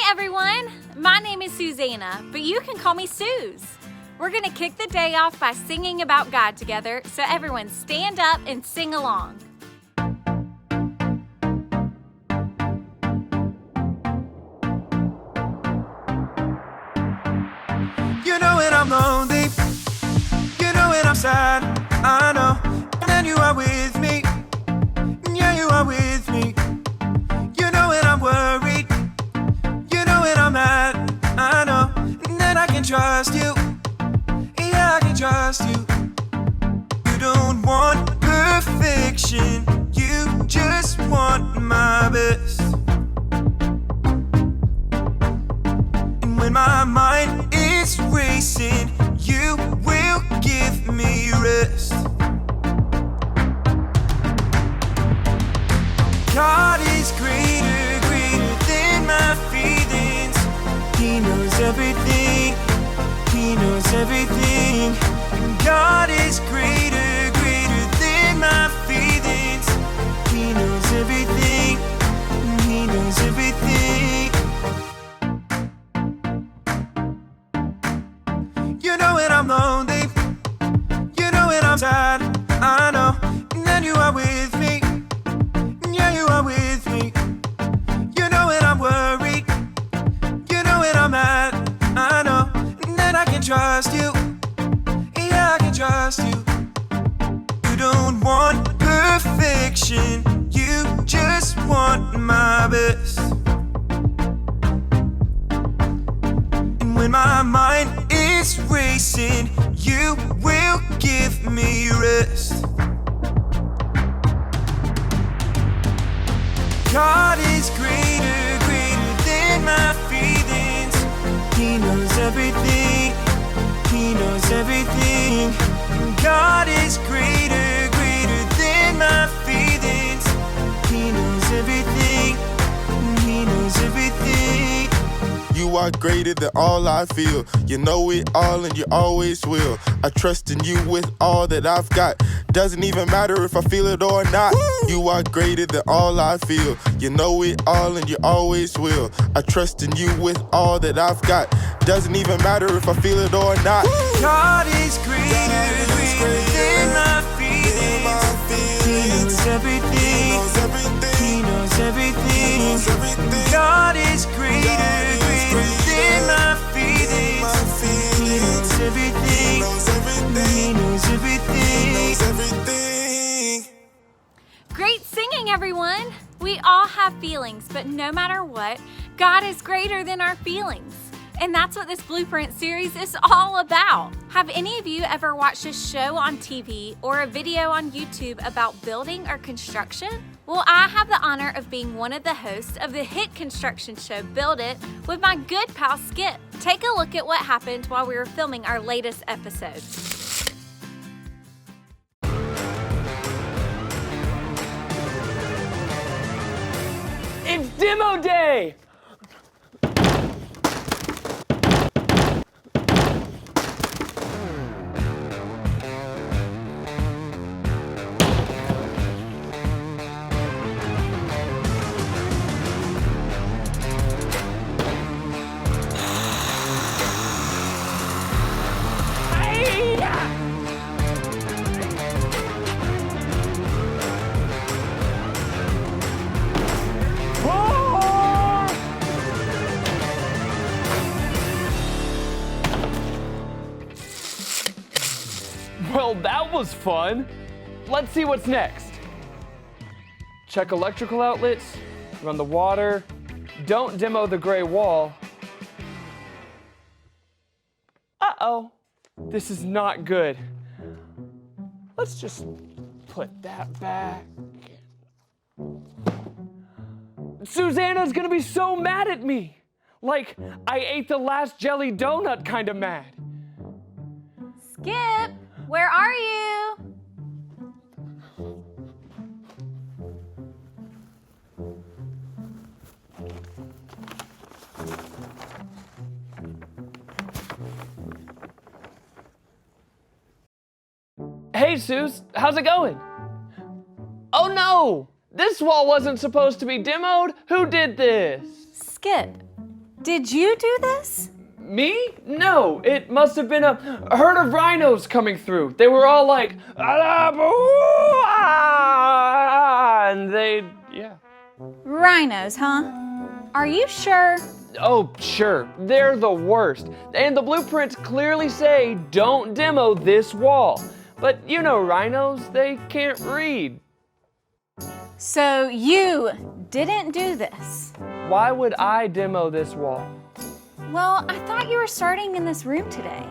everyone, my name is Susanna, but you can call me Suze. We're gonna kick the day off by singing about God together, so everyone stand up and sing along. You know when I'm lonely, you know when I'm sad, I know, and then you are with me, yeah, you are with me. You know when I'm worried, you know when I'm mad, I know, and then I can trust you, yeah, I can trust you. You don't want perfection, you just want my best. And when my mind is racing, you will give me rest. God is greater, greater than my feelings. He knows everything, He knows everything. God is greater, greater than my feelings. He knows everything, He knows everything. You know when I'm lonely, you know when I'm sad, I know, and then you are with me, yeah, you are with me. You know when I'm worried, you know when I'm mad, I know, and then I can trust you, yeah, I can trust you. You don't want perfection, you just want my best. And when my mind is racing, you will give me rest. God is greater, greater than my feelings. He knows everything, He knows everything. God is greater, greater than my feelings. He knows everything, He knows everything. You are greater than all I feel. You know it all and you always will. I trust in you with all that I've got. Doesn't even matter if I feel it or not. You are greater than all I feel. You know it all and you always will. I trust in you with all that I've got. Doesn't even matter if I feel it or not. God is greater, greater than my feelings. He knows everything, He knows everything. God is greater, greater than my feelings. He knows everything, He knows everything. Great singing, everyone. We all have feelings, but no matter what, God is greater than our feelings. And that's what this Blueprint series is all about. Have any of you ever watched a show on TV or a video on YouTube about building or construction? Well, I have the honor of being one of the hosts of the hit construction show Build It with my good pal Skip. Take a look at what happened while we were filming our latest episode. It's demo day! Well, that was fun. Let's see what's next. Check electrical outlets, run the water, don't demo the gray wall. Uh-oh, this is not good. Let's just put that back. Susanna's gonna be so mad at me. Like I ate the last jelly donut kind of mad. Skip, where are you? Hey, Suze, how's it going? Oh no! This wall wasn't supposed to be demoed. Who did this? Skip, Did you do this? Me? No, it must have been a herd of rhinos coming through. They were all like, and yeah. Rhinos, huh? Are you sure? Oh, sure, they're the worst. And the blueprints clearly say, don't demo this wall. But you know rhinos, they can't read. So you didn't do this? Why would I demo this wall? Well, I thought you were starting in this room today.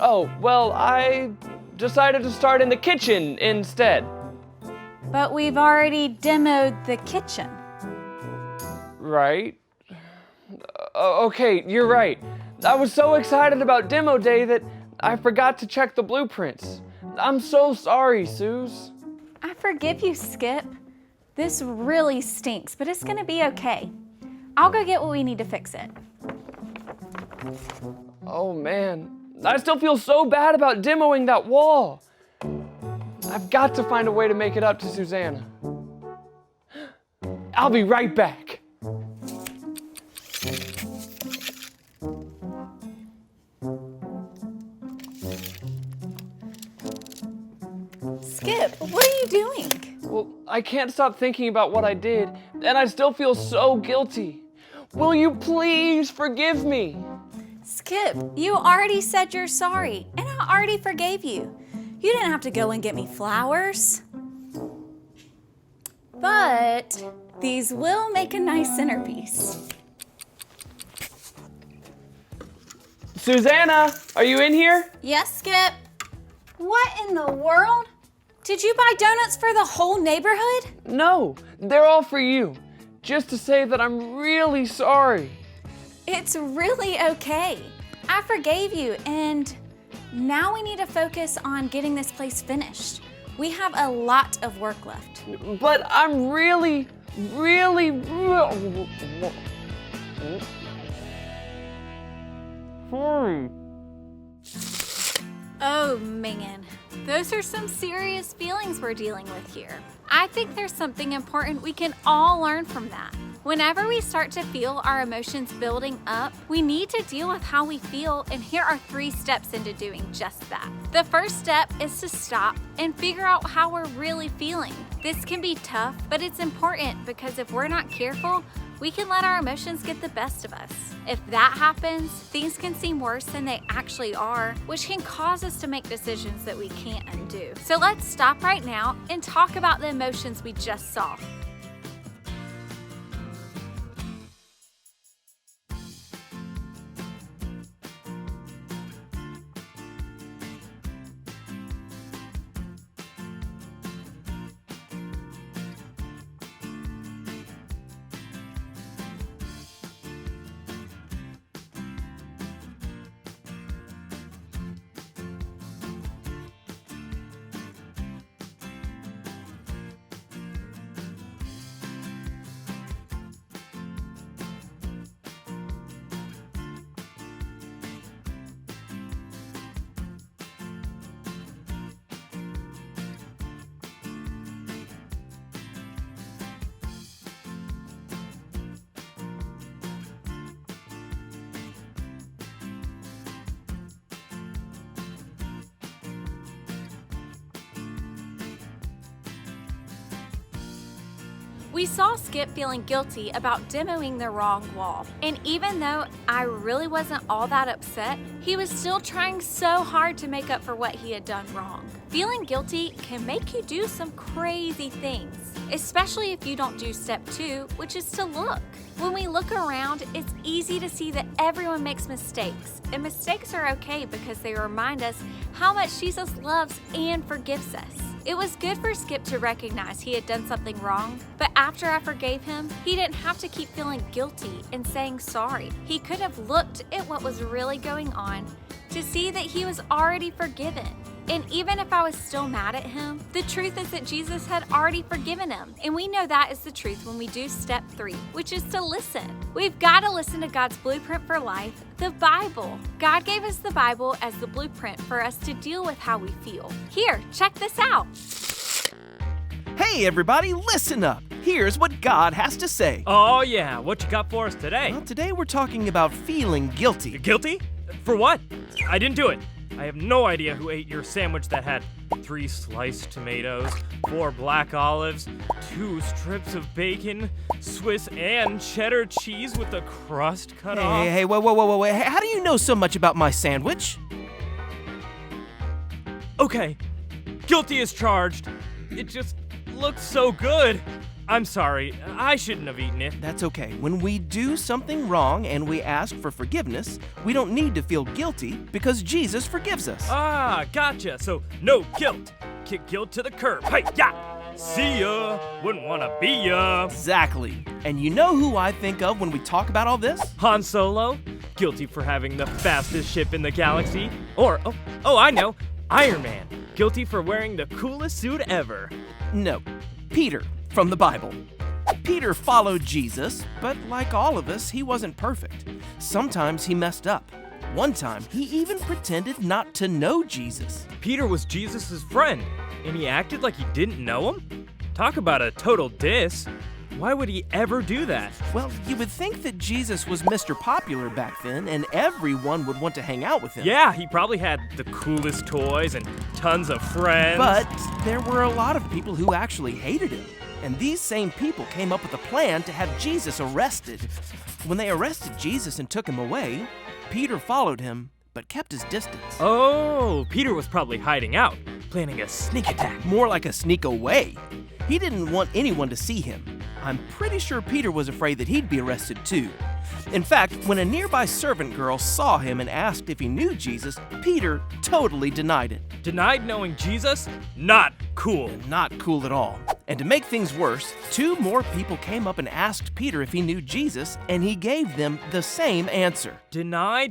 Oh, well, I decided to start in the kitchen instead. But we've already demoed the kitchen. Right? Okay, you're right. I was so excited about demo day that I forgot to check the blueprints. I'm so sorry, Suze. I forgive you, Skip. This really stinks, but it's gonna be okay. I'll go get what we need to fix it. Oh man, I still feel so bad about demoing that wall. I've got to find a way to make it up to Susanna. I'll be right back. Skip, what are you doing? Well, I can't stop thinking about what I did, and I still feel so guilty. Will you please forgive me? Skip, you already said you're sorry, and I already forgave you. You didn't have to go and get me flowers. But these will make a nice centerpiece. Susanna, are you in here? Yes, Skip. What in the world? Did you buy donuts for the whole neighborhood? No, they're all for you. Just to say that I'm really sorry. It's really okay. I forgave you, and now we need to focus on getting this place finished. We have a lot of work left. But I'm really. Sorry. Oh man, those are some serious feelings we're dealing with here. I think there's something important we can all learn from that. Whenever we start to feel our emotions building up, we need to deal with how we feel, and here are 3 steps into doing just that. The first step is to stop and figure out how we're really feeling. This can be tough, but it's important because if we're not careful, we can let our emotions get the best of us. If that happens, things can seem worse than they actually are, which can cause us to make decisions that we can't undo. So let's stop right now and talk about the emotions we just saw. We saw Skip feeling guilty about demoing the wrong wall. And even though I really wasn't all that upset, he was still trying so hard to make up for what he had done wrong. Feeling guilty can make you do some crazy things, especially if you don't do step 2, which is to look. When we look around, it's easy to see that everyone makes mistakes, and mistakes are okay because they remind us how much Jesus loves and forgives us. It was good for Skip to recognize he had done something wrong, but after I forgave him, he didn't have to keep feeling guilty and saying sorry. He could have looked at what was really going on to see that he was already forgiven. And even if I was still mad at him, the truth is that Jesus had already forgiven him. And we know that is the truth when we do step 3, which is to listen. We've got to listen to God's blueprint for life, the Bible. God gave us the Bible as the blueprint for us to deal with how we feel. Here, check this out. Hey everybody, listen up! Here's what God has to say. Oh yeah, what you got for us today? Well, today we're talking about feeling guilty. Guilty? For what? I didn't do it. I have no idea who ate your sandwich that had 3 sliced tomatoes, 4 black olives, 2 strips of bacon, Swiss and cheddar cheese with the crust cut off. Hey, whoa. How do you know so much about my sandwich? Okay, guilty is charged. It just looks so good. I'm sorry, I shouldn't have eaten it. That's okay. When we do something wrong and we ask for forgiveness, we don't need to feel guilty because Jesus forgives us. Ah, gotcha. So no guilt. Kick guilt to the curb. Hey, yeah. See ya. Wouldn't wanna be ya. Exactly. And you know who I think of when we talk about all this? Han Solo, guilty for having the fastest ship in the galaxy. Or, oh, I know, Iron Man, guilty for wearing the coolest suit ever. No, Peter from the Bible. Peter followed Jesus, but like all of us, he wasn't perfect. Sometimes he messed up. One time, he even pretended not to know Jesus. Peter was Jesus' friend, and he acted like he didn't know him? Talk about a total diss. Why would he ever do that? Well, you would think that Jesus was Mr. Popular back then, and everyone would want to hang out with him. Yeah, he probably had the coolest toys and tons of friends. But there were a lot of people who actually hated him. And these same people came up with a plan to have Jesus arrested. When they arrested Jesus and took him away, Peter followed him, but kept his distance. Oh, Peter was probably hiding out, planning a sneak attack. More like a sneak away. He didn't want anyone to see him. I'm pretty sure Peter was afraid that he'd be arrested too. In fact, when a nearby servant girl saw him and asked if he knew Jesus, Peter totally denied it. Denied knowing Jesus? Not cool. Not cool at all. And to make things worse, 2 more people came up and asked Peter if he knew Jesus, and he gave them the same answer. Deny.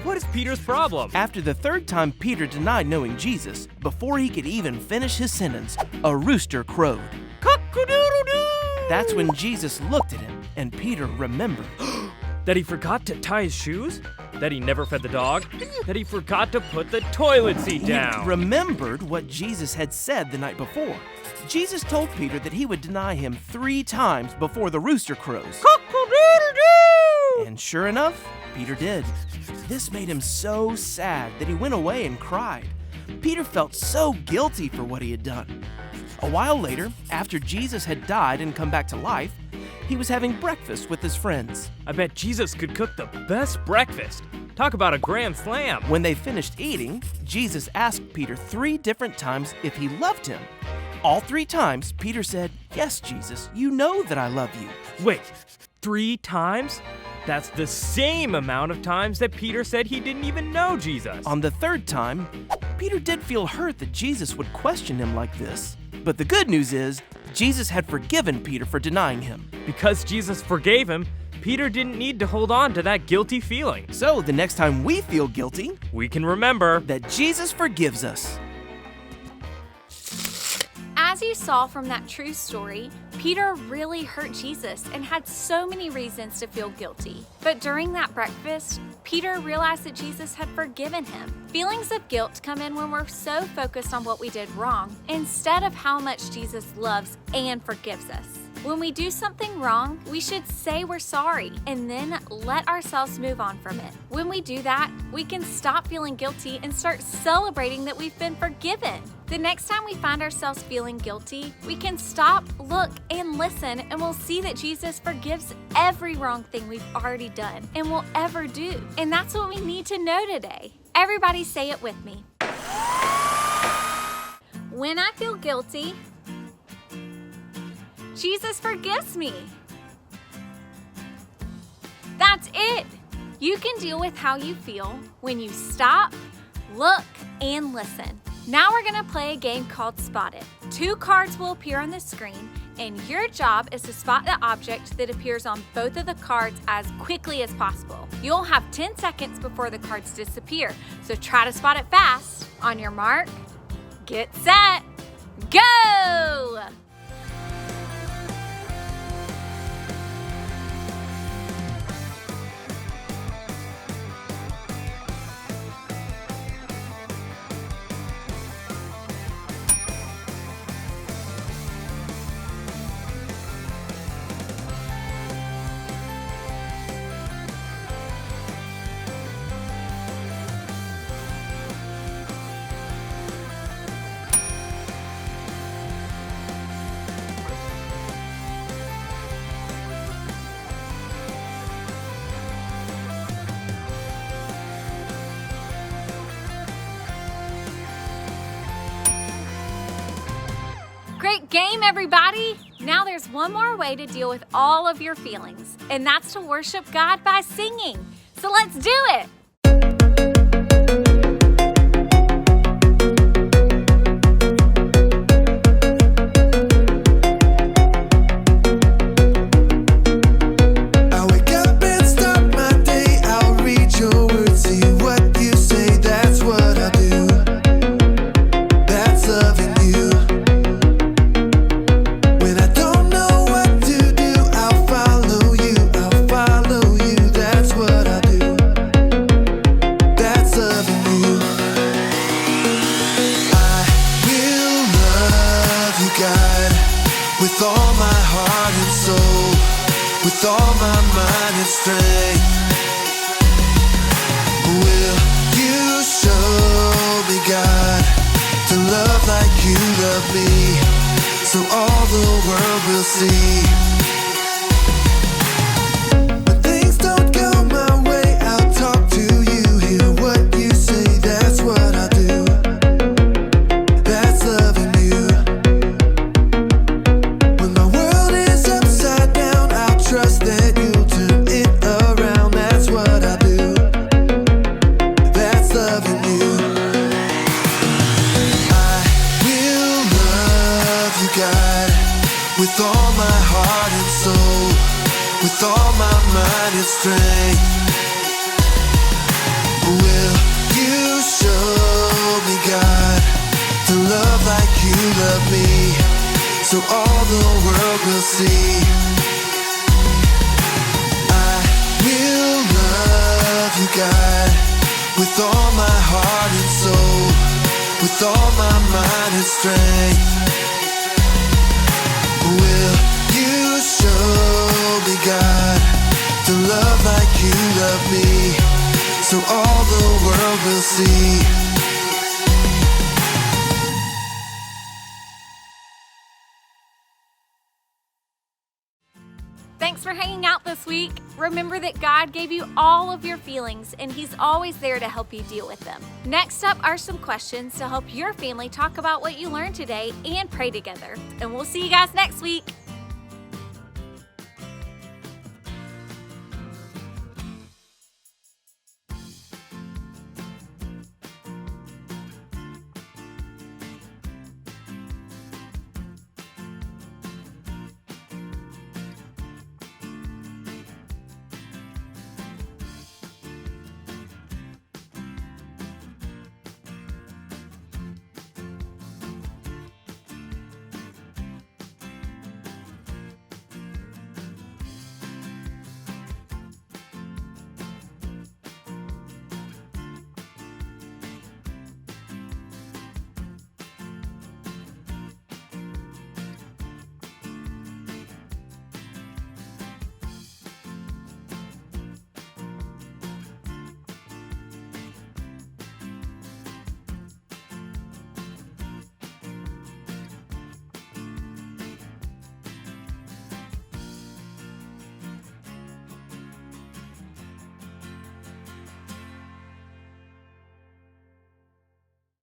What is Peter's problem? After the 3rd time Peter denied knowing Jesus, before he could even finish his sentence, a rooster crowed. Cock-a-doodle-doo! That's when Jesus looked at him, and Peter remembered. That he forgot to tie his shoes? That he never fed the dog? That he forgot to put the toilet seat down? He remembered what Jesus had said the night before. Jesus told Peter that he would deny him 3 times before the rooster crows. Cock-a-doodle-doo! And sure enough, Peter did. This made him so sad that he went away and cried. Peter felt so guilty for what he had done. A while later, after Jesus had died and come back to life, he was having breakfast with his friends. I bet Jesus could cook the best breakfast. Talk about a grand slam. When they finished eating, Jesus asked Peter 3 different times if he loved him. All 3 times, Peter said, "Yes, Jesus, you know that I love you." Wait, 3 times? That's the same amount of times that Peter said he didn't even know Jesus. On the 3rd time, Peter did feel hurt that Jesus would question him like this. But the good news is, Jesus had forgiven Peter for denying him. Because Jesus forgave him, Peter didn't need to hold on to that guilty feeling. So the next time we feel guilty, We can remember that Jesus forgives us. As you saw from that true story, Peter really hurt Jesus and had so many reasons to feel guilty. But during that breakfast, Peter realized that Jesus had forgiven him. Feelings of guilt come in when we're so focused on what we did wrong instead of how much Jesus loves and forgives us. When we do something wrong, we should say we're sorry and then let ourselves move on from it. When we do that, we can stop feeling guilty and start celebrating that we've been forgiven. The next time we find ourselves feeling guilty, we can stop, look, and listen, and we'll see that Jesus forgives every wrong thing we've already done and will ever do. And that's what we need to know today. Everybody say it with me. When I feel guilty, Jesus forgives me. That's it. You can deal with how you feel when you stop, look, and listen. Now we're gonna play a game called Spot It. 2 cards will appear on the screen, and your job is to spot the object that appears on both of the cards as quickly as possible. You'll have 10 seconds before the cards disappear, so try to spot it fast. On your mark, get set, go! Game, everybody! Now there's one more way to deal with all of your feelings, and that's to worship God by singing. So let's do it! With all my heart and soul, with all my mind and strength, will you show me, God, to love like you love me, so all the world will see. When things don't go my way, I'll talk to you, hear what you say, that's what I do. That's loving you. Trust that you'll turn it around, that's what I do. That's loving you. I will love you, God, with all my heart and soul, with all my mind and strength. Will you show me, God, to love like you love me, so all the world will see. God, with all my heart and soul, with all my mind and strength. Will you show me, God, to love like you love me, so all the world will see. Thanks for hanging out this week. Remember that God gave you all of your feelings, and He's always there to help you deal with them. Next up are some questions to help your family talk about what you learned today and pray together. And we'll see you guys next week.